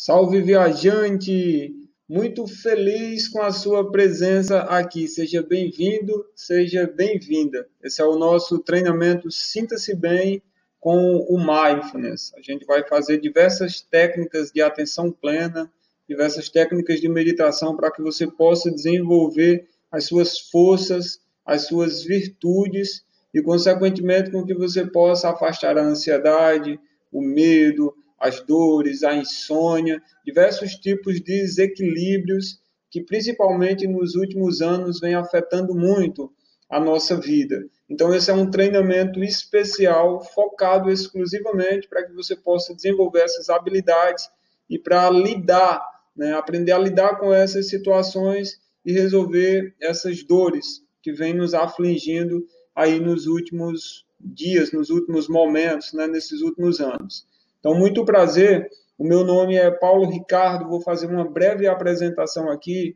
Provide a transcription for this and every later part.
Salve, viajante! Muito feliz com a sua presença aqui. Seja bem-vindo, seja bem-vinda. Esse é o nosso treinamento Sinta-se Bem com o Mindfulness. A gente vai fazer diversas técnicas de atenção plena, diversas técnicas de meditação para que você possa desenvolver as suas forças, as suas virtudes e, consequentemente, com que você possa afastar a ansiedade, o medo, as dores, a insônia, diversos tipos de desequilíbrios que, principalmente nos últimos anos, vem afetando muito a nossa vida. Então, esse é um treinamento especial, focado exclusivamente para que você possa desenvolver essas habilidades e para lidar, aprender a lidar com essas situações e resolver essas dores que vêm nos afligindo aí nos últimos dias, nos últimos momentos, nesses últimos anos. Então, muito prazer, o meu nome é Paulo Ricardo, vou fazer uma breve apresentação aqui.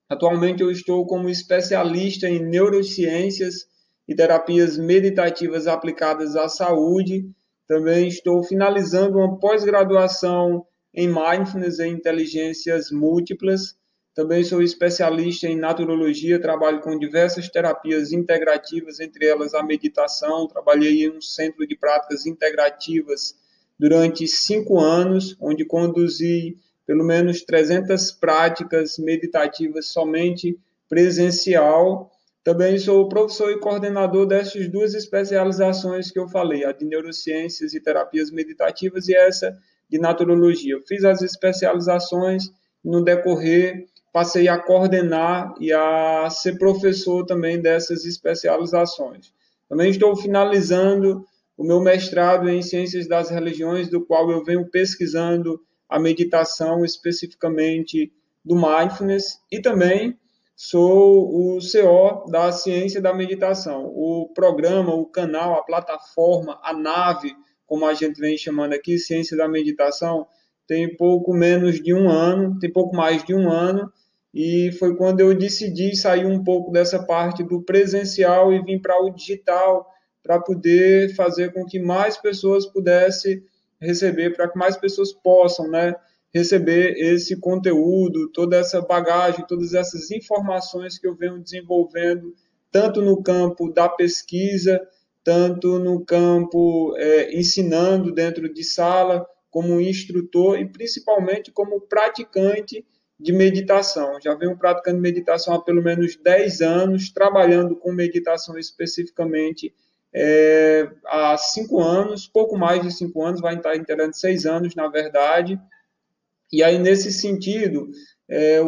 Atualmente eu estou como especialista em neurociências e terapias meditativas aplicadas à saúde. Também estou finalizando uma pós-graduação em Mindfulness e Inteligências Múltiplas. Também sou especialista em naturologia, trabalho com diversas terapias integrativas, entre elas a meditação. Trabalhei em um centro de práticas integrativas durante 5 anos, onde conduzi pelo menos 300 práticas meditativas somente presencial. Também sou professor e coordenador dessas duas especializações que eu falei, a de neurociências e terapias meditativas e essa de naturologia. Eu fiz as especializações, no decorrer passei a coordenar e a ser professor também dessas especializações. Também estou finalizando o meu mestrado em Ciências das Religiões, do qual eu venho pesquisando a meditação, especificamente do Mindfulness, e também sou o CO da Ciência da Meditação. O programa, o canal, a plataforma, a nave, como a gente vem chamando aqui, Ciência da Meditação, tem pouco menos de um ano, tem pouco mais de um ano, e foi quando eu decidi sair um pouco dessa parte do presencial e vir para o digital, para poder fazer com que mais pessoas pudessem receber, para que mais pessoas possam, receber esse conteúdo, toda essa bagagem, todas essas informações que eu venho desenvolvendo, tanto no campo da pesquisa, tanto no campo ensinando dentro de sala, como instrutor e principalmente como praticante de meditação. Já venho praticando meditação há pelo menos 10 anos, trabalhando com meditação especificamente há 5 anos, pouco mais de 5 anos, vai estar inteirando 6 anos, na verdade. E aí, nesse sentido,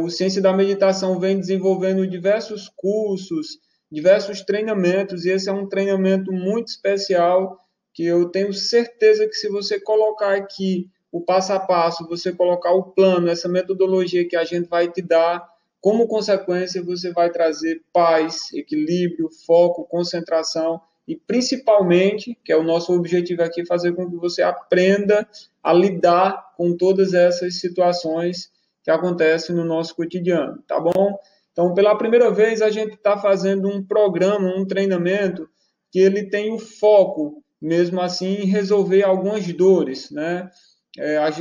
o Ciência da Meditação vem desenvolvendo diversos cursos, diversos treinamentos, e esse é um treinamento muito especial, que eu tenho certeza que se você colocar aqui o passo a passo, você colocar o plano, essa metodologia que a gente vai te dar, como consequência, você vai trazer paz, equilíbrio, foco, concentração, e principalmente, que é o nosso objetivo aqui, fazer com que você aprenda a lidar com todas essas situações que acontecem no nosso cotidiano, tá bom? Então, pela primeira vez, a gente está fazendo um programa, um treinamento, que ele tem o foco, mesmo assim, em resolver algumas dores,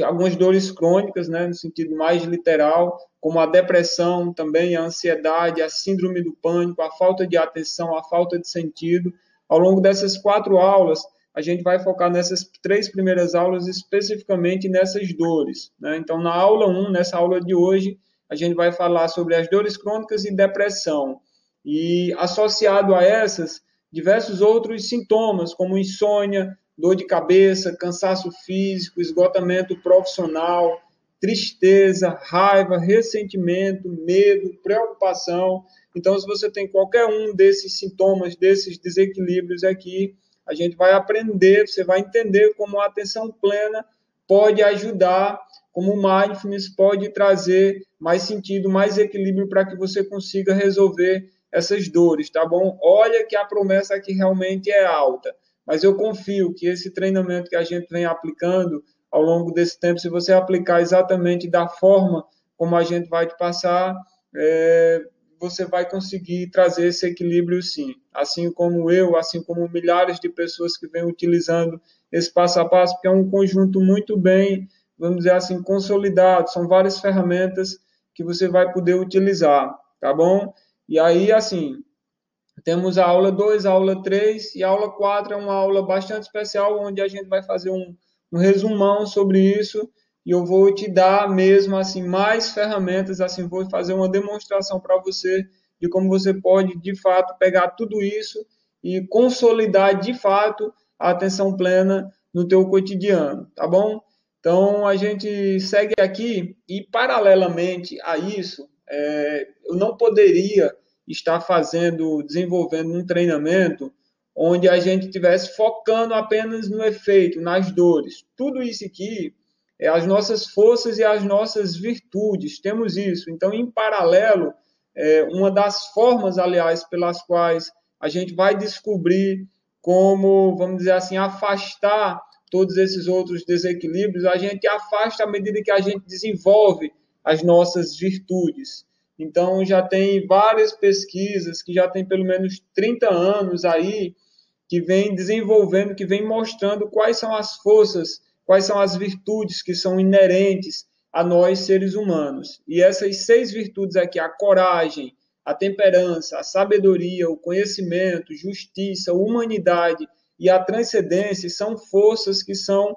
algumas dores crônicas, no sentido mais literal, como a depressão, também a ansiedade, a síndrome do pânico, a falta de atenção, a falta de sentido. Ao longo dessas 4 aulas, a gente vai focar nessas 3 primeiras aulas, especificamente nessas dores. Então, na aula 1, nessa aula de hoje, a gente vai falar sobre as dores crônicas e depressão. E, associado a essas, diversos outros sintomas, como insônia, dor de cabeça, cansaço físico, esgotamento profissional, tristeza, raiva, ressentimento, medo, preocupação. Então, se você tem qualquer um desses sintomas, desses desequilíbrios aqui, a gente vai aprender, você vai entender como a atenção plena pode ajudar, como o Mindfulness pode trazer mais sentido, mais equilíbrio para que você consiga resolver essas dores, tá bom? Olha que a promessa aqui realmente é alta, mas eu confio que esse treinamento que a gente vem aplicando ao longo desse tempo, se você aplicar exatamente da forma como a gente vai te passar, você vai conseguir trazer esse equilíbrio sim. Assim como eu, assim como milhares de pessoas que vêm utilizando esse passo a passo, porque é um conjunto muito bem vamos dizer assim, consolidado, são várias ferramentas que você vai poder utilizar, tá bom? E aí, assim, temos a aula 2, a aula 3 e a aula 4 é uma aula bastante especial, onde a gente vai fazer um resumão sobre isso e eu vou te dar mesmo assim mais ferramentas, assim, vou fazer uma demonstração para você de como você pode, de fato, pegar tudo isso e consolidar, de fato, a atenção plena no teu cotidiano, tá bom? Então, a gente segue aqui e, paralelamente a isso, eu não poderia estar desenvolvendo um treinamento onde a gente estivesse focando apenas no efeito, nas dores. Tudo isso aqui é as nossas forças e as nossas virtudes, temos isso. Então, em paralelo, uma das formas, aliás, pelas quais a gente vai descobrir como, vamos dizer assim, afastar todos esses outros desequilíbrios, a gente afasta à medida que a gente desenvolve as nossas virtudes. Então, já tem várias pesquisas que já tem pelo menos 30 anos aí, que vem desenvolvendo, que vem mostrando quais são as forças, quais são as virtudes que são inerentes a nós, seres humanos. E essas 6 virtudes aqui, a coragem, a temperança, a sabedoria, o conhecimento, justiça, humanidade e a transcendência, são forças que são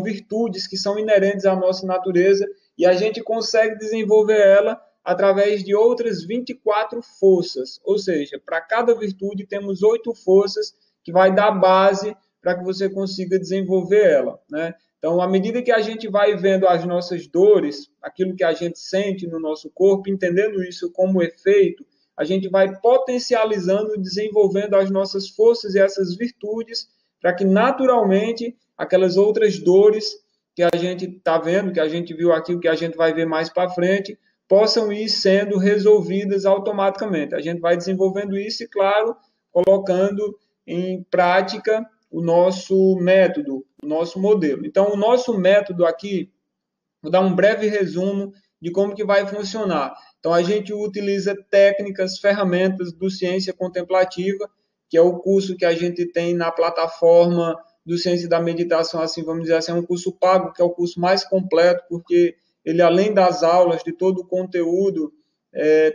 virtudes que são inerentes à nossa natureza e a gente consegue desenvolver ela através de outras 24 forças, ou seja, para cada virtude temos 8 forças que vai dar base para que você consiga desenvolver ela, né? Então, à medida que a gente vai vendo as nossas dores, aquilo que a gente sente no nosso corpo, entendendo isso como efeito, a gente vai potencializando, desenvolvendo as nossas forças e essas virtudes para que naturalmente aquelas outras dores que a gente está vendo, que a gente viu aqui, que a gente vai ver mais para frente, possam ir sendo resolvidas automaticamente. A gente vai desenvolvendo isso e, claro, colocando em prática o nosso método, o nosso modelo. Então, o nosso método aqui, vou dar um breve resumo de como que vai funcionar. Então, a gente utiliza técnicas, ferramentas do Ciência Contemplativa, que é o curso que a gente tem na plataforma do Ciência da Meditação, assim, vamos dizer assim, é um curso pago, que é o curso mais completo, porque ele, além das aulas, de todo o conteúdo,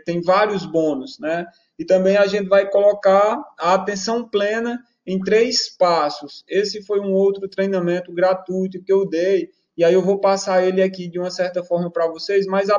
tem vários bônus, né? E também a gente vai colocar a atenção plena em 3 passos. Esse foi um outro treinamento gratuito que eu dei, e aí eu vou passar ele aqui de uma certa forma para vocês, mas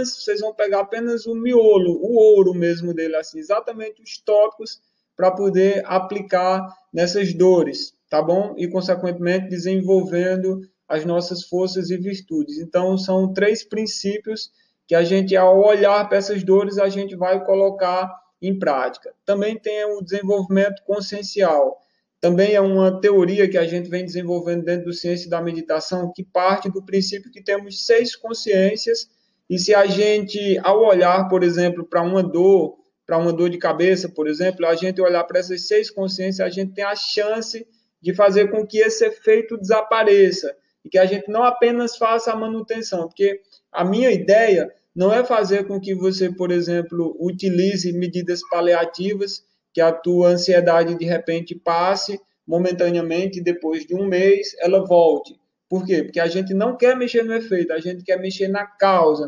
vocês vão pegar apenas o miolo, o ouro mesmo dele, assim, exatamente os tópicos para poder aplicar nessas dores, tá bom? E, consequentemente, desenvolvendo as nossas forças e virtudes. Então, são 3 princípios que a gente, ao olhar para essas dores, a gente vai colocar em prática. Também tem o desenvolvimento consciencial. Também é uma teoria que a gente vem desenvolvendo dentro do Ciência da Meditação, que parte do princípio que temos 6 consciências, e se a gente, ao olhar, por exemplo, para uma dor de cabeça, por exemplo, a gente olhar para essas 6 consciências, a gente tem a chance de fazer com que esse efeito desapareça, e que a gente não apenas faça a manutenção, porque a minha ideia não é fazer com que você, por exemplo, utilize medidas paliativas, que a tua ansiedade de repente passe momentaneamente e depois de um mês ela volte. Por quê? Porque a gente não quer mexer no efeito, a gente quer mexer na causa,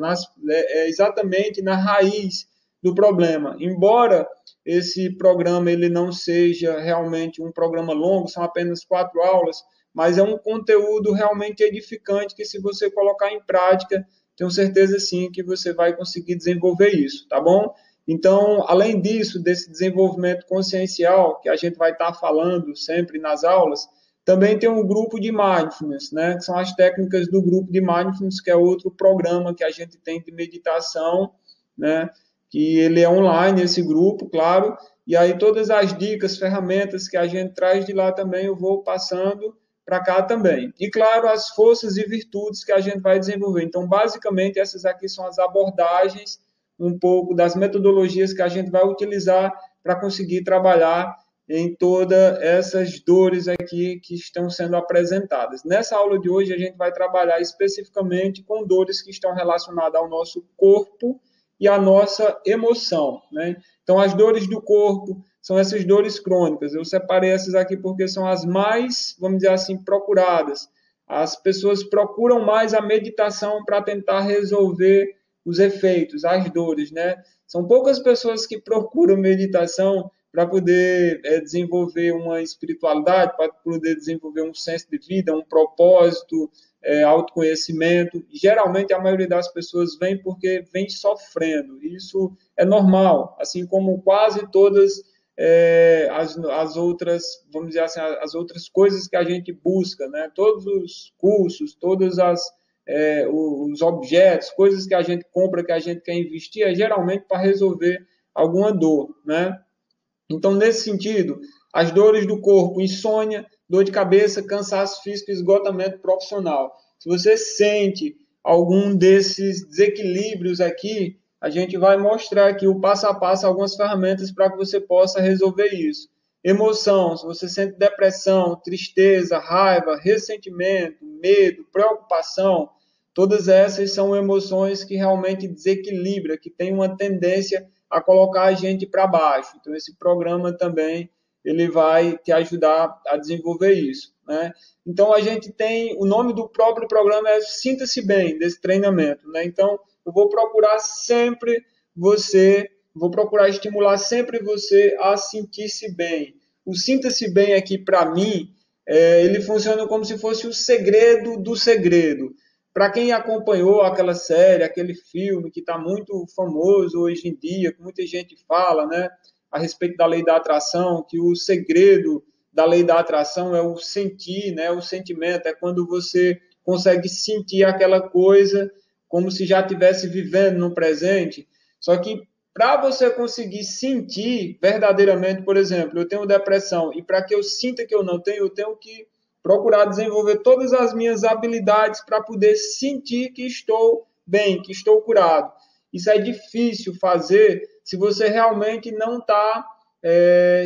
exatamente na raiz do problema. Embora esse programa ele não seja realmente um programa longo, são apenas 4 aulas, mas é um conteúdo realmente edificante que, se você colocar em prática, tenho certeza sim que você vai conseguir desenvolver isso, tá bom? Então, além disso, desse desenvolvimento consciencial, que a gente vai estar falando sempre nas aulas, também tem um grupo de Mindfulness, né? Que são as técnicas do grupo de Mindfulness, que é outro programa que a gente tem de meditação, né? Que ele é online, esse grupo, claro, e aí todas as dicas, ferramentas que a gente traz de lá também eu vou passando para cá também. E, claro, as forças e virtudes que a gente vai desenvolver. Então, basicamente, essas aqui são as abordagens, um pouco das metodologias que a gente vai utilizar para conseguir trabalhar em todas essas dores aqui que estão sendo apresentadas. Nessa aula de hoje, a gente vai trabalhar especificamente com dores que estão relacionadas ao nosso corpo e à nossa emoção, né? Então, as dores do corpo são essas dores crônicas. Eu separei essas aqui porque são as mais, vamos dizer assim, procuradas. as pessoas procuram mais a meditação para tentar resolver os efeitos, as dores, né? São poucas pessoas que procuram meditação para poder desenvolver uma espiritualidade, para poder desenvolver um senso de vida, um propósito, autoconhecimento. Geralmente, a maioria das pessoas vem porque vem sofrendo. Isso é normal, assim como quase todas as outras, vamos dizer assim, as outras coisas que a gente busca, né? Todos os cursos, todas os objetos, coisas que a gente compra, que a gente quer investir, é geralmente para resolver alguma dor, né? Então, nesse sentido, as dores do corpo, insônia, dor de cabeça, cansaço físico, esgotamento profissional. Se você sente algum desses desequilíbrios aqui, a gente vai mostrar aqui o passo a passo, algumas ferramentas para que você possa resolver isso. Emoção, se você sente depressão, tristeza, raiva, ressentimento, medo, preocupação, todas essas são emoções que realmente desequilibram, que tem uma tendência a colocar a gente para baixo. Então, esse programa também ele vai te ajudar a desenvolver isso, né? Então, a gente tem, o nome do próprio programa é Sinta-se Bem, desse treinamento, né? Então, eu vou procurar estimular sempre você a sentir-se bem. O Sinta-se Bem aqui, para mim, ele funciona como se fosse o segredo do segredo. Para quem acompanhou aquela série, aquele filme que está muito famoso hoje em dia, que muita gente fala, né, a respeito da lei da atração, que o segredo da lei da atração é o sentir, né, o sentimento, é quando você consegue sentir aquela coisa como se já estivesse vivendo no presente. Só que para você conseguir sentir verdadeiramente, por exemplo, eu tenho depressão, e para que eu sinta que eu não tenho, eu tenho que procurar desenvolver todas as minhas habilidades para poder sentir que estou bem, que estou curado. Isso é difícil fazer se você realmente não está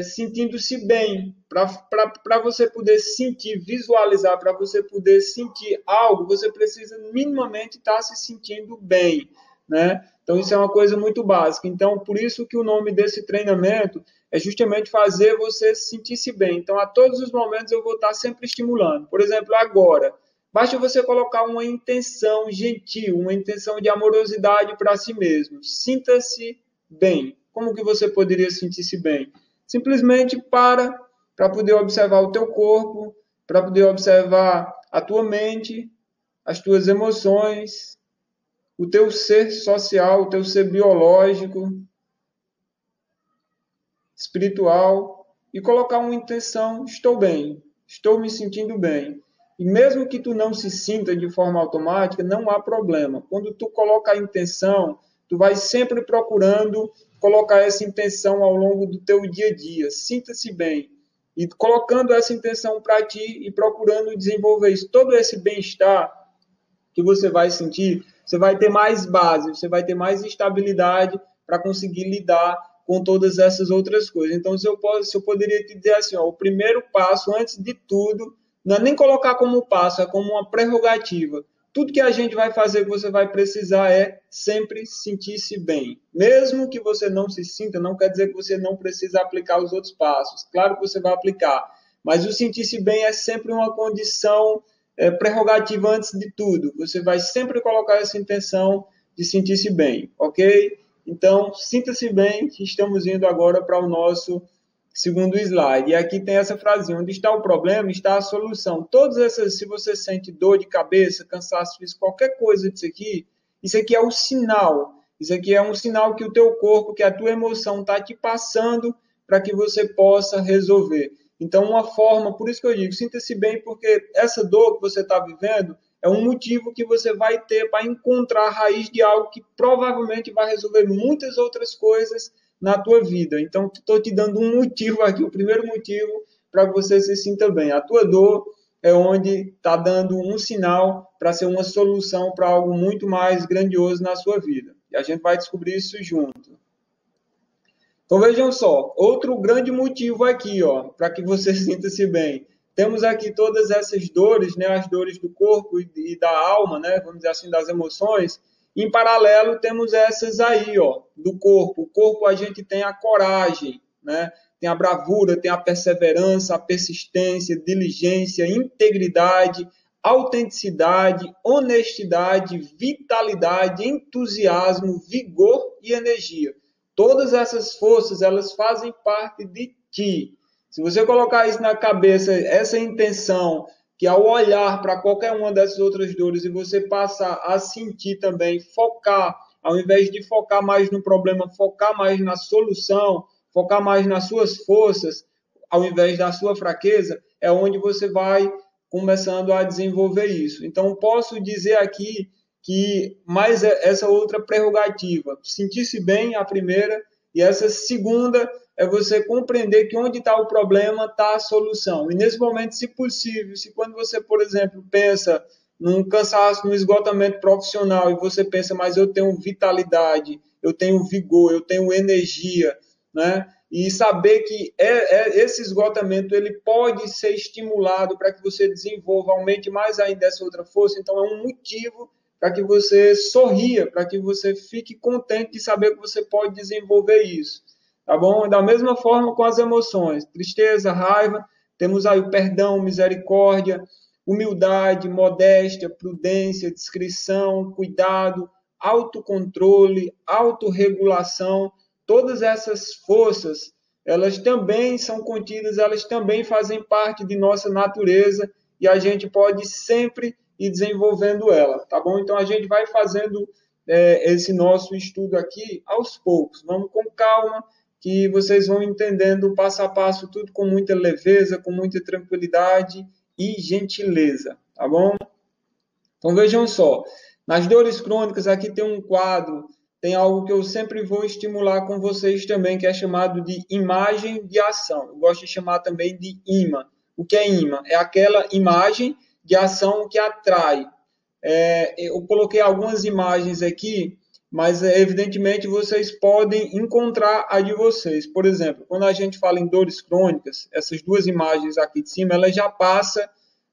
sentindo-se bem. Para você poder sentir, visualizar, para você poder sentir algo, você precisa minimamente estar se sentindo bem, né? Então, isso é uma coisa muito básica. Então, por isso que o nome desse treinamento é justamente fazer você sentir-se bem. Então, a todos os momentos eu vou estar sempre estimulando. Por exemplo, agora, basta você colocar uma intenção gentil, uma intenção de amorosidade para si mesmo. Sinta-se bem. Como que você poderia sentir-se bem? Simplesmente para poder observar o teu corpo, para poder observar a tua mente, as tuas emoções, o teu ser social, o teu ser biológico, espiritual, e colocar uma intenção: estou bem, estou me sentindo bem. E mesmo que tu não se sinta de forma automática, não há problema. Quando tu coloca a intenção, tu vai sempre procurando colocar essa intenção ao longo do teu dia a dia. Sinta-se bem. E colocando essa intenção para ti e procurando desenvolver isso, todo esse bem-estar que você vai sentir, você vai ter mais base, você vai ter mais estabilidade para conseguir lidar com todas essas outras coisas. Então, se eu poderia te dizer assim, ó, o primeiro passo, antes de tudo, não é nem colocar como passo, é como uma prerrogativa. Tudo que a gente vai fazer, que você vai precisar é sempre sentir-se bem. Mesmo que você não se sinta, não quer dizer que você não precisa aplicar os outros passos. Claro que você vai aplicar, mas o sentir-se bem é sempre uma condição prerrogativa antes de tudo. Você vai sempre colocar essa intenção de sentir-se bem, ok? Então, sinta-se bem, que estamos indo agora para o nosso segundo slide. E aqui tem essa frasinha: onde está o problema, está a solução. Todas essas, se você sente dor de cabeça, cansaço físico, qualquer coisa disso aqui, isso aqui é um sinal. Isso aqui é um sinal que o teu corpo, que a tua emoção está te passando para que você possa resolver. Então, uma forma, por isso que eu digo, sinta-se bem, porque essa dor que você está vivendo é um motivo que você vai ter para encontrar a raiz de algo que provavelmente vai resolver muitas outras coisas na tua vida. Então, estou te dando um motivo aqui, o primeiro motivo para que você se sinta bem. A tua dor é onde está dando um sinal para ser uma solução para algo muito mais grandioso na sua vida. E a gente vai descobrir isso junto. Então, vejam só, outro grande motivo aqui, ó, para que você sinta-se bem. Temos aqui todas essas dores, né, as dores do corpo e da alma, né, vamos dizer assim, das emoções. Em paralelo, temos essas aí, ó, do corpo. O corpo, a gente tem a coragem, né, tem a bravura, tem a perseverança, a persistência, diligência, integridade, autenticidade, honestidade, vitalidade, entusiasmo, vigor e energia. Todas essas forças, elas fazem parte de ti. Se você colocar isso na cabeça, essa intenção, que ao olhar para qualquer uma dessas outras dores e você passar a sentir também, focar, ao invés de focar mais no problema, focar mais na solução, focar mais nas suas forças, ao invés da sua fraqueza, é onde você vai começando a desenvolver isso. Então, posso dizer aqui que mais essa outra prerrogativa, sentir-se bem, a primeira, e essa segunda é você compreender que onde está o problema, está a solução. E nesse momento, se possível, se quando você, por exemplo, pensa num cansaço, num esgotamento profissional, e você pensa, mas eu tenho vitalidade, eu tenho vigor, eu tenho energia, né? E saber que esse esgotamento ele pode ser estimulado para que você desenvolva, aumente mais ainda essa outra força. Então, é um motivo para que você sorria, para que você fique contente de saber que você pode desenvolver isso. Tá bom? Da mesma forma com as emoções, tristeza, raiva, temos aí o perdão, misericórdia, humildade, modéstia, prudência, discrição, cuidado, autocontrole, autorregulação. Todas essas forças, elas também são contidas, elas também fazem parte de nossa natureza e a gente pode sempre ir desenvolvendo ela, tá bom? Então, a gente vai fazendo esse nosso estudo aqui aos poucos. Vamos com calma, que vocês vão entendendo passo a passo, tudo com muita leveza, com muita tranquilidade e gentileza, tá bom? Então, vejam só, nas dores crônicas, aqui tem um quadro, tem algo que eu sempre vou estimular com vocês também, que é chamado de imagem de ação. Eu gosto de chamar também de imã. O que é imã? É aquela imagem de ação que atrai. Eu coloquei algumas imagens aqui, mas evidentemente vocês podem encontrar a de vocês. Por exemplo, quando a gente fala em dores crônicas, essas duas imagens aqui de cima, ela já passa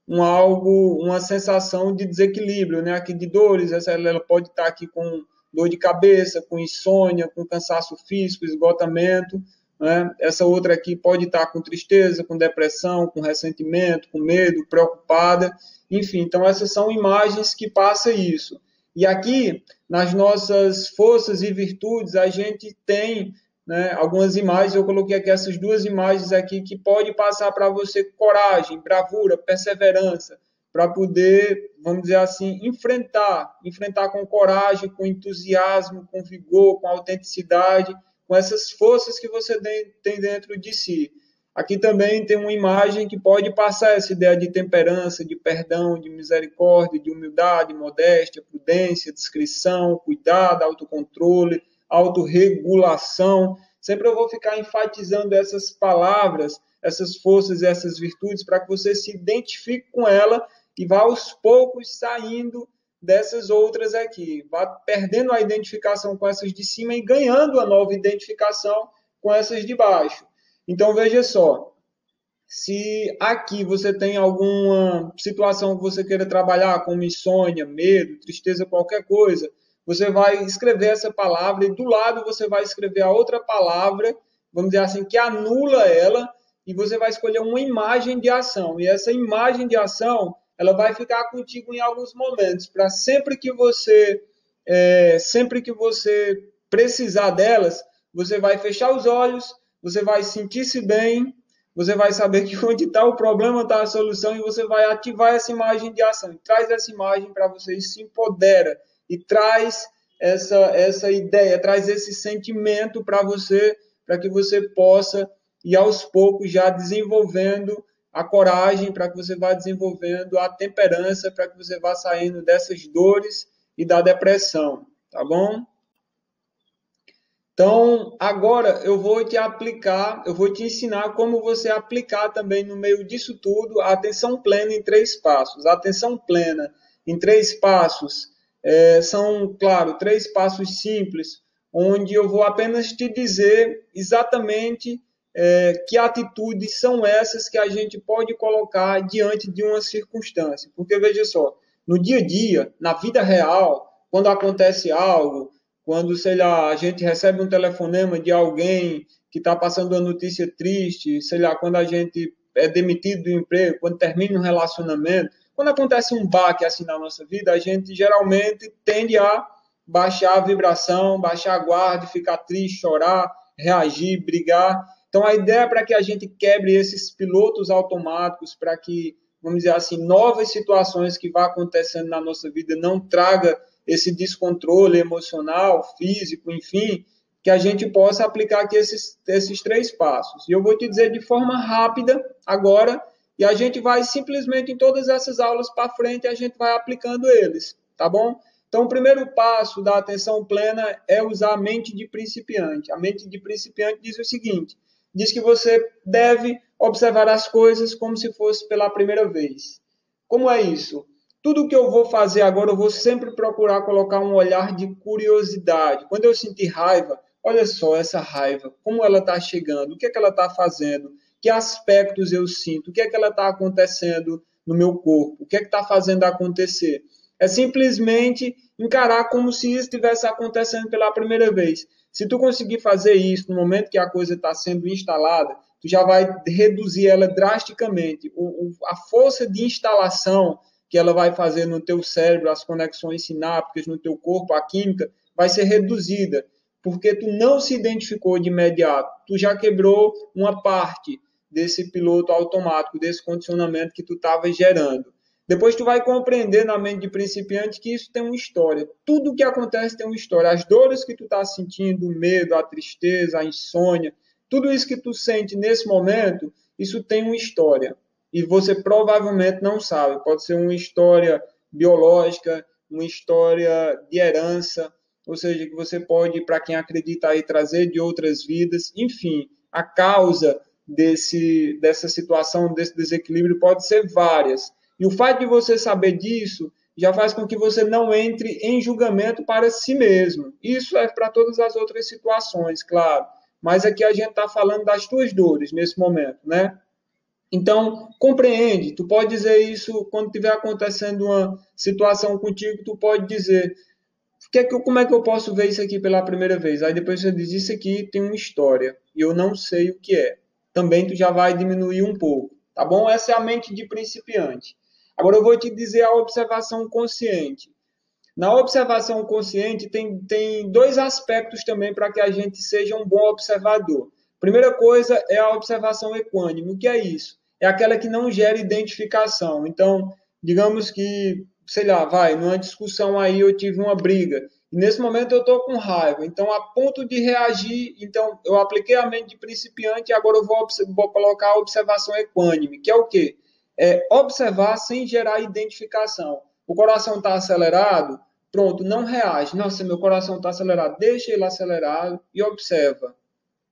uma sensação de desequilíbrio, né? Aqui de dores, ela pode estar aqui com dor de cabeça, com insônia, com cansaço físico, esgotamento, né? Essa outra aqui pode estar com tristeza, com depressão, com ressentimento, com medo, preocupada, enfim. Então, essas são imagens que passam isso. E aqui, nas nossas forças e virtudes, a gente tem, né, algumas imagens, eu coloquei aqui essas duas imagens aqui, que pode passar para você coragem, bravura, perseverança, para poder, vamos dizer assim, enfrentar com coragem, com entusiasmo, com vigor, com autenticidade, com essas forças que você tem dentro de si. Aqui também tem uma imagem que pode passar essa ideia de temperança, de perdão, de misericórdia, de humildade, modéstia, prudência, discrição, cuidado, autocontrole, autorregulação. Sempre eu vou ficar enfatizando essas palavras, essas forças e essas virtudes para que você se identifique com ela e vá aos poucos saindo dessas outras aqui. Vá perdendo a identificação com essas de cima e ganhando a nova identificação com essas de baixo. Então, veja só, se aqui você tem alguma situação que você queira trabalhar, como insônia, medo, tristeza, qualquer coisa, você vai escrever essa palavra e do lado você vai escrever a outra palavra, vamos dizer assim, que anula ela, e você vai escolher uma imagem de ação. E essa imagem de ação, ela vai ficar contigo em alguns momentos, para sempre que você precisar delas, você vai fechar os olhos, você vai sentir-se bem, você vai saber que onde está o problema está a solução e você vai ativar essa imagem de ação. E traz essa imagem para você e se empodera e traz essa ideia, traz esse sentimento para você, para que você possa ir aos poucos já desenvolvendo a coragem, para que você vá desenvolvendo a temperança, para que você vá saindo dessas dores e da depressão, tá bom? Então, agora eu vou te ensinar como você aplicar também no meio disso tudo a atenção plena em 3 passos. A atenção plena em 3 passos são, claro, 3 passos simples, onde eu vou apenas te dizer exatamente que atitudes são essas que a gente pode colocar diante de uma circunstância. Porque, veja só, no dia a dia, na vida real, quando acontece algo, quando, sei lá, a gente recebe um telefonema de alguém que está passando uma notícia triste, sei lá, quando a gente é demitido do emprego, quando termina um relacionamento, quando acontece um baque assim na nossa vida, a gente geralmente tende a baixar a vibração, baixar a guarda, ficar triste, chorar, reagir, brigar. Então, a ideia é para que a gente quebre esses pilotos automáticos, para que, vamos dizer assim, novas situações que vão acontecendo na nossa vida não traga esse descontrole emocional, físico, enfim, que a gente possa aplicar aqui esses 3 passos. E eu vou te dizer de forma rápida agora, e a gente vai simplesmente em todas essas aulas para frente, a gente vai aplicando eles, tá bom? Então, o primeiro passo da atenção plena é usar a mente de principiante. A mente de principiante diz o seguinte, diz que você deve observar as coisas como se fosse pela primeira vez. Como é isso? Tudo que eu vou fazer agora, eu vou sempre procurar colocar um olhar de curiosidade. Quando eu sentir raiva, olha só essa raiva, como ela está chegando, o que é que ela está fazendo, que aspectos eu sinto, o que é que ela está acontecendo no meu corpo, o que é que está fazendo acontecer. É simplesmente encarar como se isso estivesse acontecendo pela primeira vez. Se tu conseguir fazer isso no momento que a coisa está sendo instalada, tu já vai reduzir ela drasticamente. A força de instalação que ela vai fazer no teu cérebro, as conexões sinápticas no teu corpo, a química, vai ser reduzida, porque tu não se identificou de imediato. Tu já quebrou uma parte desse piloto automático, desse condicionamento que tu estava gerando. Depois tu vai compreender na mente de principiante que isso tem uma história. Tudo que acontece tem uma história. As dores que tu está sentindo, o medo, a tristeza, a insônia, tudo isso que tu sente nesse momento, isso tem uma história. E você provavelmente não sabe. Pode ser uma história biológica, uma história de herança, ou seja, que você pode, para quem acredita aí, trazer de outras vidas. Enfim, a causa dessa situação, desse desequilíbrio pode ser várias. E o fato de você saber disso já faz com que você não entre em julgamento para si mesmo. Isso é para todas as outras situações, claro. Mas aqui a gente está falando das tuas dores nesse momento, né? Então, compreende. Tu pode dizer isso quando estiver acontecendo uma situação contigo, tu pode dizer, como é que eu posso ver isso aqui pela primeira vez? Aí depois você diz, isso aqui tem uma história e eu não sei o que é. Também tu já vai diminuir um pouco, tá bom? Essa é a mente de principiante. Agora eu vou te dizer a observação consciente. Na observação consciente tem 2 aspectos também para que a gente seja um bom observador. Primeira coisa é a observação equânime. O que é isso? É aquela que não gera identificação. Então, digamos que, sei lá, numa discussão aí eu tive uma briga. E nesse momento eu estou com raiva. Então, a ponto de reagir, então eu apliquei a mente de principiante e agora eu vou colocar a observação equânime, que é o quê? É observar sem gerar identificação. O coração está acelerado? Pronto, não reage. Nossa, meu coração está acelerado. Deixa ele acelerado e observa.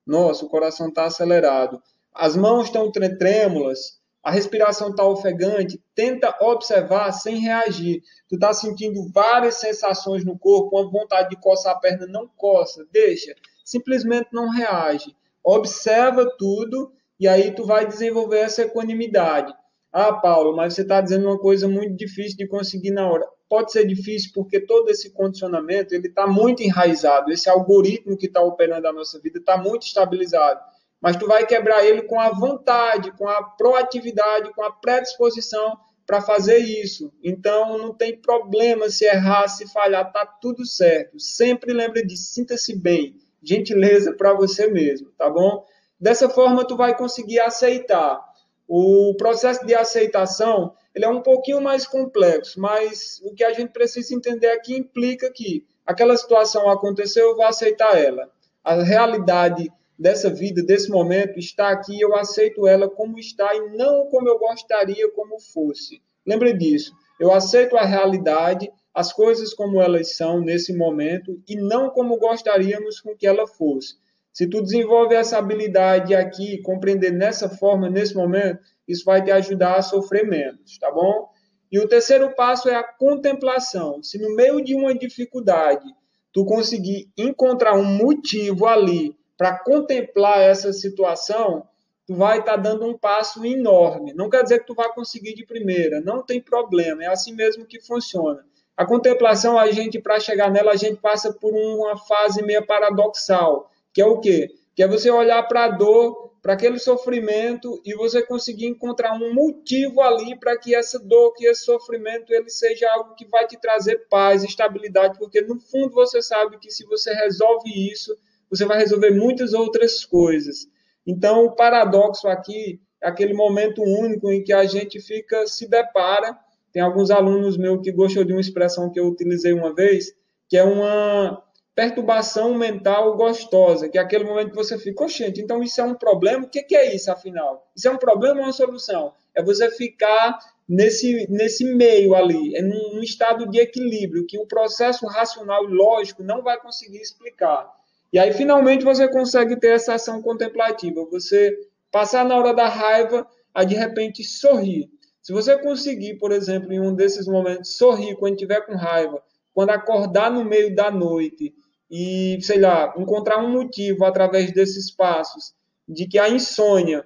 Nossa, o coração está acelerado. As mãos estão trêmulas. A respiração está ofegante. Tenta observar sem reagir. Tu está sentindo várias sensações no corpo, uma vontade de coçar a perna, não coça, deixa. Simplesmente não reage. Observa tudo e aí tu vai desenvolver essa equanimidade. Ah, Paulo, mas você está dizendo uma coisa muito difícil de conseguir na hora. Pode ser difícil porque todo esse condicionamento ele está muito enraizado. Esse algoritmo que está operando a nossa vida está muito estabilizado. Mas tu vai quebrar ele com a vontade, com a proatividade, com a predisposição para fazer isso. Então, não tem problema se errar, se falhar, está tudo certo. Sempre lembra de sinta-se bem. Gentileza para você mesmo, tá bom? Dessa forma, tu vai conseguir aceitar. O processo de aceitação ele é um pouquinho mais complexo, mas o que a gente precisa entender aqui implica que aquela situação aconteceu, eu vou aceitar ela. A realidade dessa vida, desse momento, está aqui, eu aceito ela como está e não como eu gostaria como fosse. Lembre disso, eu aceito a realidade, as coisas como elas são nesse momento e não como gostaríamos com que ela fosse. Se tu desenvolve essa habilidade aqui, compreender nessa forma, nesse momento, isso vai te ajudar a sofrer menos, tá bom? E o terceiro passo é a contemplação. Se no meio de uma dificuldade, tu conseguir encontrar um motivo ali para contemplar essa situação, tu vai estar dando um passo enorme. Não quer dizer que tu vai conseguir de primeira, não tem problema, é assim mesmo que funciona. A contemplação, para chegar nela, a gente passa por uma fase meio paradoxal, que é o quê? que é você olhar para a dor, para aquele sofrimento e você conseguir encontrar um motivo ali para que essa dor, que esse sofrimento, ele seja algo que vai te trazer paz, estabilidade, porque no fundo você sabe que se você resolve isso, você vai resolver muitas outras coisas. Então, o paradoxo aqui é aquele momento único em que a gente se depara. Tem alguns alunos meus que gostam de uma expressão que eu utilizei uma vez, que é uma perturbação mental gostosa, que é aquele momento que você fica, oxente, então isso é um problema? O que é isso, afinal? Isso é um problema ou uma solução? É você ficar nesse meio ali, num estado de equilíbrio, que o processo racional e lógico não vai conseguir explicar. E aí, finalmente, você consegue ter essa ação contemplativa. Você passar na hora da raiva a, de repente, sorrir. Se você conseguir, por exemplo, em um desses momentos, sorrir quando estiver com raiva, quando acordar no meio da noite e, sei lá, encontrar um motivo através desses passos de que a insônia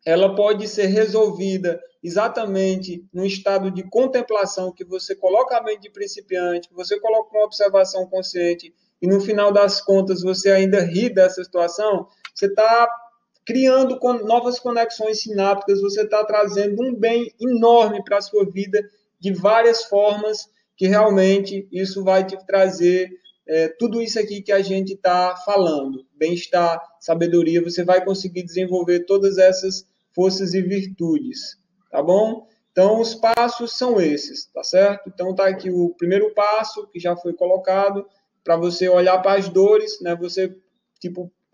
ela pode ser resolvida exatamente no estado de contemplação, que você coloca a mente de principiante, que você coloca uma observação consciente e no final das contas você ainda ri dessa situação, você está criando novas conexões sinápticas, você está trazendo um bem enorme para a sua vida de várias formas, que realmente isso vai te trazer tudo isso aqui que a gente está falando, bem-estar, sabedoria, você vai conseguir desenvolver todas essas forças e virtudes, tá bom? Então, os passos são esses, tá certo? Então, tá aqui o primeiro passo, que já foi colocado, para você olhar para as dores, né? Você,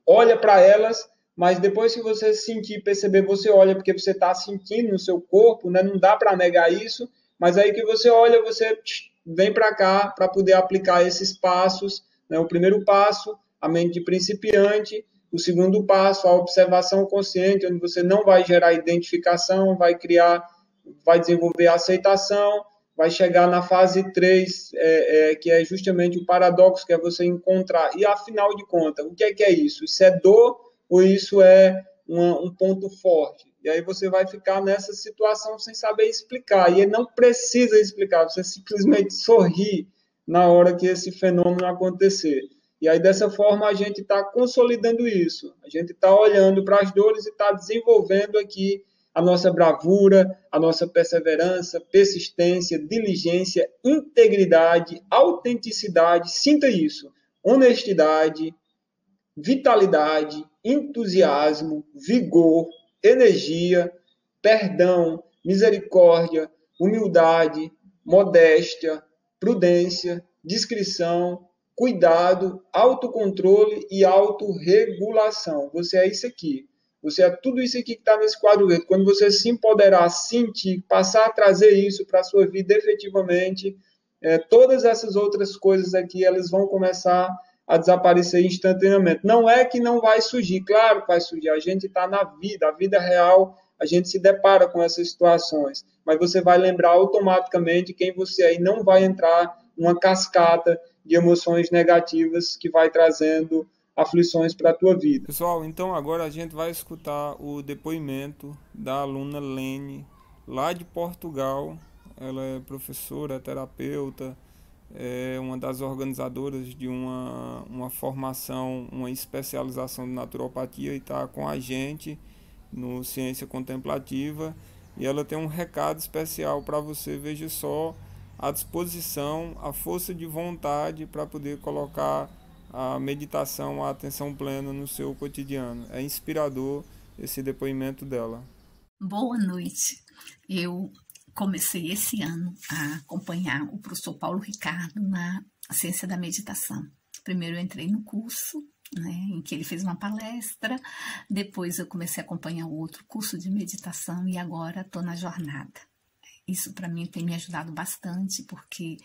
olha para elas, mas depois que você sentir, perceber, você olha, porque você está sentindo no seu corpo, né? Não dá para negar isso, mas aí que você olha, você vem para cá para poder aplicar esses passos, né? O primeiro passo, a mente de principiante. O segundo passo, a observação consciente, onde você não vai gerar identificação, vai desenvolver a aceitação, vai chegar na fase 3, que é justamente o paradoxo, que é você encontrar. E, afinal de contas, o que é isso? Isso é dor ou isso é um ponto forte? E aí você vai ficar nessa situação sem saber explicar. E não precisa explicar, você simplesmente sorri na hora que esse fenômeno acontecer. E aí, dessa forma, a gente está consolidando isso. A gente está olhando para as dores e está desenvolvendo aqui a nossa bravura, a nossa perseverança, persistência, diligência, integridade, autenticidade, sinta isso, honestidade, vitalidade, entusiasmo, vigor, energia, perdão, misericórdia, humildade, modéstia, prudência, discrição, cuidado, autocontrole e autorregulação. Você é isso aqui. Você é tudo isso aqui que está nesse quadro verde. Quando você se empoderar, sentir, passar a trazer isso para a sua vida efetivamente, todas essas outras coisas aqui, elas vão começar a desaparecer instantaneamente. Não é que não vai surgir, claro que vai surgir. A gente está na vida, a vida real, a gente se depara com essas situações. Mas você vai lembrar automaticamente quem você é e não vai entrar numa cascata de emoções negativas que vai trazendo aflições para a tua vida. Pessoal, então agora a gente vai escutar o depoimento da aluna Lene, lá de Portugal. Ela é professora, terapeuta, é uma das organizadoras de uma formação, uma especialização de naturopatia e está com a gente no Ciência Contemplativa. E ela tem um recado especial para você, veja só, a disposição, a força de vontade para poder colocar a meditação, a atenção plena no seu cotidiano. É inspirador esse depoimento dela. Boa noite. Eu comecei esse ano a acompanhar o professor Paulo Ricardo na Ciência da Meditação. Primeiro eu entrei no curso, né, em que ele fez uma palestra, depois eu comecei a acompanhar o outro curso de meditação e agora estou na jornada. Isso para mim tem me ajudado bastante, porque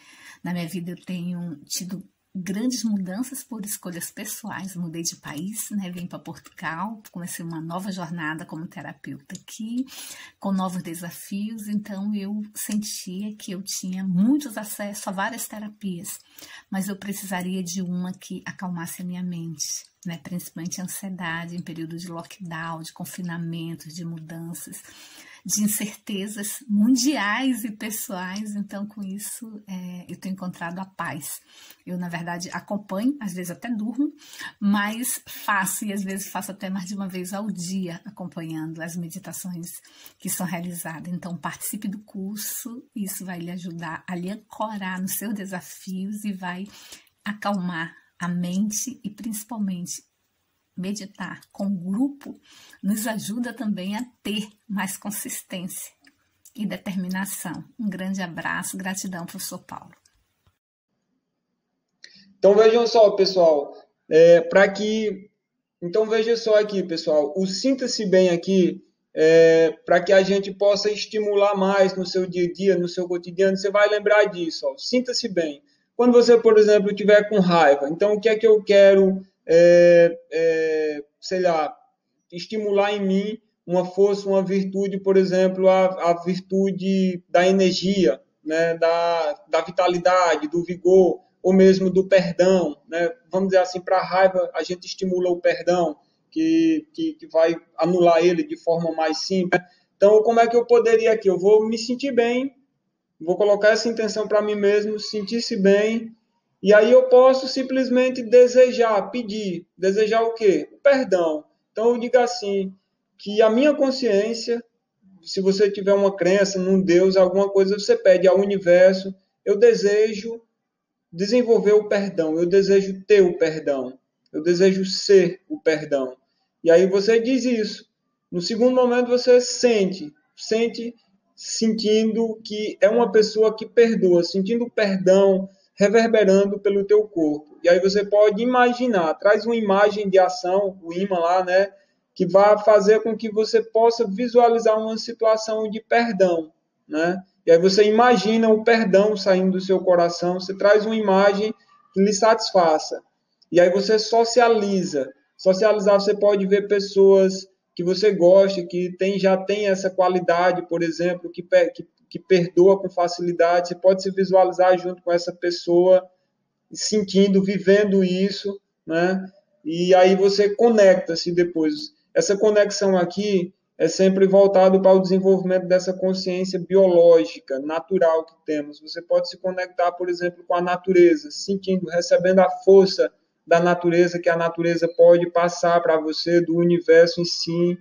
na minha vida eu tenho tido grandes mudanças por escolhas pessoais. Mudei de país, né? Vim para Portugal, comecei uma nova jornada como terapeuta aqui, com novos desafios. Então eu sentia que eu tinha muitos acessos a várias terapias, mas eu precisaria de uma que acalmasse a minha mente, né? Principalmente a ansiedade em período de lockdown, de confinamento, de mudanças. de incertezas mundiais e pessoais. Então, com isso, eu tenho encontrado a paz. Eu, na verdade, acompanho, às vezes até durmo, mas faço, e às vezes faço até mais de uma vez ao dia, acompanhando as meditações que são realizadas. Então, participe do curso, isso vai lhe ajudar a lhe ancorar nos seus desafios e vai acalmar a mente e, principalmente, meditar com o grupo nos ajuda também a ter mais consistência e determinação. Um grande abraço, gratidão, professor Paulo. Então vejam só, pessoal, Então veja só aqui, pessoal, o sinta-se bem aqui, para que a gente possa estimular mais no seu dia a dia, no seu cotidiano, você vai lembrar disso, ó, sinta-se bem. Quando você, por exemplo, estiver com raiva, então o que é que eu quero, sei lá, estimular em mim uma força, uma virtude, por exemplo, a virtude da energia, né, da vitalidade, do vigor, ou mesmo do perdão, né? Vamos dizer assim, para a raiva, a gente estimula o perdão, que vai anular ele de forma mais simples. Então, como é que eu poderia aqui? Eu vou me sentir bem, vou colocar essa intenção para mim mesmo, sentir-se bem, e aí eu posso simplesmente desejar, pedir. Desejar o quê? O perdão. Então, eu digo assim, que a minha consciência, se você tiver uma crença num Deus, alguma coisa, você pede ao universo, eu desejo desenvolver o perdão, eu desejo ter o perdão, eu desejo ser o perdão. E aí você diz isso. No segundo momento você sentindo que é uma pessoa que perdoa, sentindo o perdão reverberando pelo teu corpo. E aí você pode imaginar, traz uma imagem de ação, o imã lá, né, que vai fazer com que você possa visualizar uma situação de perdão, né? E aí você imagina o perdão saindo do seu coração, você traz uma imagem que lhe satisfaça. E aí você socializa. Socializar, você pode ver pessoas que você gosta, que já tem essa qualidade, por exemplo, que perdoa com facilidade. Você pode se visualizar junto com essa pessoa, sentindo, vivendo isso, né? E aí você conecta-se depois. Essa conexão aqui é sempre voltado para o desenvolvimento dessa consciência biológica, natural que temos. Você pode se conectar, por exemplo, com a natureza, sentindo, recebendo a força da natureza, que a natureza pode passar para você, do universo em si,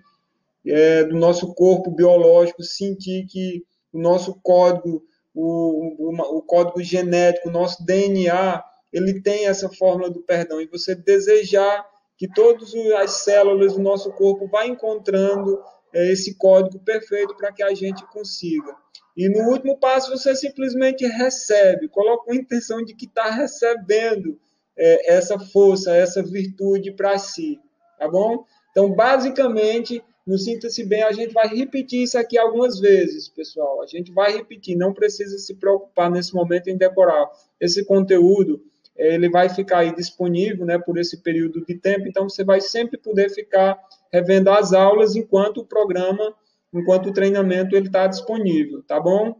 do nosso corpo biológico, sentir que o nosso código, o código genético, o nosso DNA, ele tem essa fórmula do perdão. E você desejar que todas as células do nosso corpo vá encontrando esse código perfeito para que a gente consiga. E no último passo, você simplesmente recebe, coloca a intenção de que está recebendo essa força, essa virtude para si, tá bom? Então, basicamente, no Sinta-se Bem, a gente vai repetir isso aqui algumas vezes, pessoal. A gente vai repetir, não precisa se preocupar nesse momento em decorar. Esse conteúdo, ele vai ficar aí disponível, né, por esse período de tempo, então você vai sempre poder ficar revendo as aulas enquanto o treinamento ele está disponível, tá bom?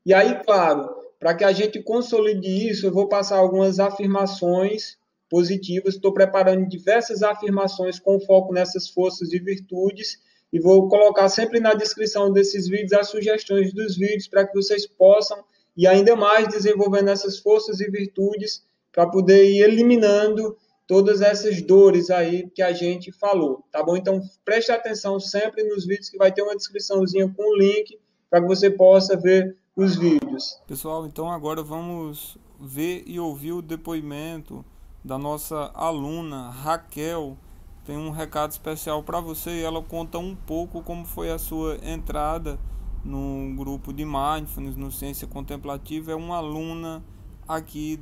E aí, claro, para que a gente consolide isso, eu vou passar algumas afirmações positivas, estou preparando diversas afirmações com foco nessas forças e virtudes, e vou colocar sempre na descrição desses vídeos as sugestões dos vídeos para que vocês possam e ainda mais desenvolvendo essas forças e virtudes para poder ir eliminando todas essas dores aí que a gente falou, tá bom? Então, preste atenção sempre nos vídeos que vai ter uma descriçãozinha com o link para que você possa ver os vídeos. Pessoal, então agora vamos ver e ouvir o depoimento da nossa aluna Raquel. Tem um recado especial para você e ela conta um pouco como foi a sua entrada no grupo de Mindfulness, no Ciência Contemplativa. É uma aluna aqui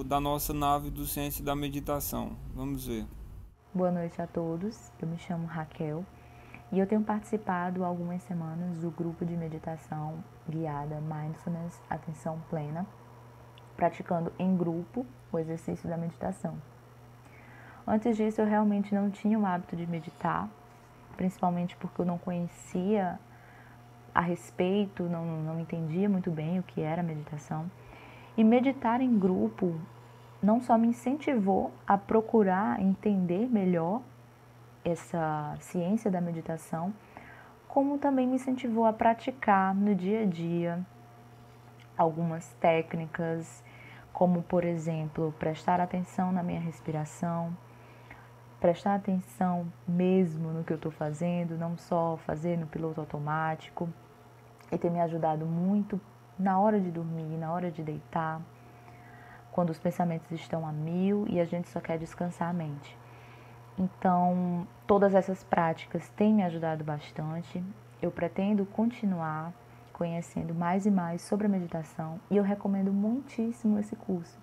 da nossa nave do Ciência da Meditação. Vamos ver. Boa noite a todos, eu me chamo Raquel e eu tenho participado há algumas semanas do grupo de meditação guiada Mindfulness Atenção Plena, praticando em grupo o exercício da meditação. Antes disso eu realmente não tinha o hábito de meditar, principalmente porque eu não conhecia a respeito, não entendia muito bem o que era meditação. E meditar em grupo não só me incentivou a procurar entender melhor essa ciência da meditação, como também me incentivou a praticar no dia a dia algumas técnicas, como, por exemplo, prestar atenção na minha respiração, prestar atenção mesmo no que eu estou fazendo, não só fazer no piloto automático, e tem me ajudado muito na hora de dormir, na hora de deitar, quando os pensamentos estão a mil e a gente só quer descansar a mente. Então, todas essas práticas têm me ajudado bastante. Eu pretendo continuar conhecendo mais e mais sobre a meditação e eu recomendo muitíssimo esse curso.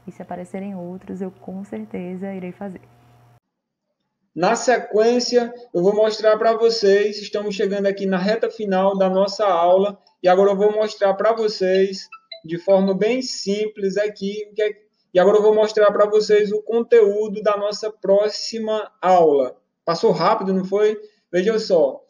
E se aparecerem outros, eu com certeza irei fazer. Na sequência, eu vou mostrar para vocês, estamos chegando aqui na reta final da nossa aula, e agora eu vou mostrar para vocês, de forma bem simples aqui, e agora eu vou mostrar para vocês o conteúdo da nossa próxima aula. Passou rápido, não foi? Veja só,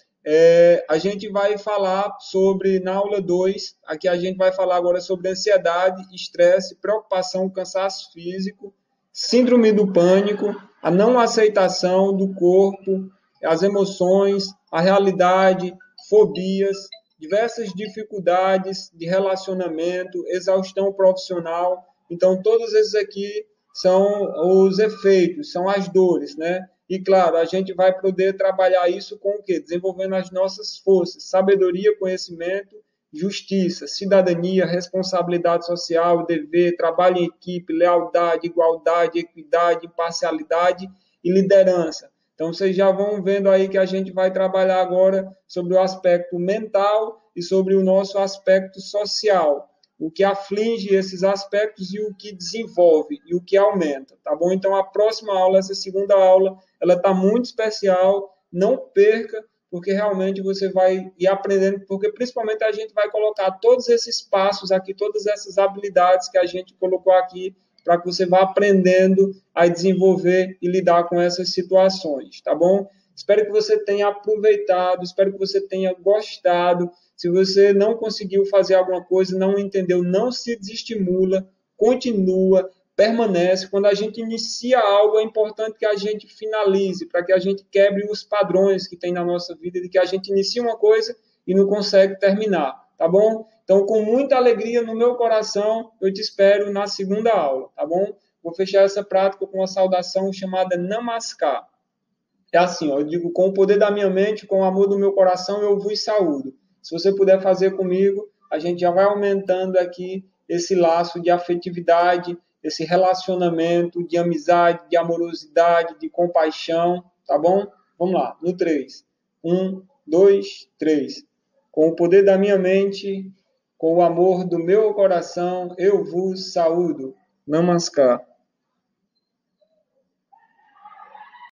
a gente vai falar sobre, na aula 2, aqui a gente vai falar agora sobre ansiedade, estresse, preocupação, cansaço físico, síndrome do pânico, a não aceitação do corpo, as emoções, a realidade, fobias, diversas dificuldades de relacionamento, exaustão profissional. Então, todos esses aqui são os efeitos, são as dores, né? E, claro, a gente vai poder trabalhar isso com o quê? Desenvolvendo as nossas forças, sabedoria, conhecimento, justiça, cidadania, responsabilidade social, dever, trabalho em equipe, lealdade, igualdade, equidade, imparcialidade e liderança. Então, vocês já vão vendo aí que a gente vai trabalhar agora sobre o aspecto mental e sobre o nosso aspecto social, o que aflige esses aspectos e o que desenvolve e o que aumenta, tá bom? Então, a próxima aula, essa segunda aula, ela está muito especial, não perca, porque realmente você vai ir aprendendo, porque principalmente a gente vai colocar todos esses passos aqui, todas essas habilidades que a gente colocou aqui, para que você vá aprendendo a desenvolver e lidar com essas situações, tá bom? Espero que você tenha aproveitado, espero que você tenha gostado. Se você não conseguiu fazer alguma coisa, não entendeu, não se desestimula, continua, permanece. Quando a gente inicia algo, é importante que a gente finalize, para que a gente quebre os padrões que tem na nossa vida, de que a gente inicia uma coisa e não consegue terminar, tá bom? Então, com muita alegria no meu coração, eu te espero na segunda aula, tá bom? Vou fechar essa prática com uma saudação chamada Namaskar. É assim, ó, eu digo, com o poder da minha mente, com o amor do meu coração, eu vos saúdo. Se você puder fazer comigo, a gente já vai aumentando aqui esse laço de afetividade, esse relacionamento de amizade, de amorosidade, de compaixão, tá bom? Vamos lá, no 3. 1, 2, 3. Com o poder da minha mente, com o amor do meu coração, eu vos saúdo. Namaskar.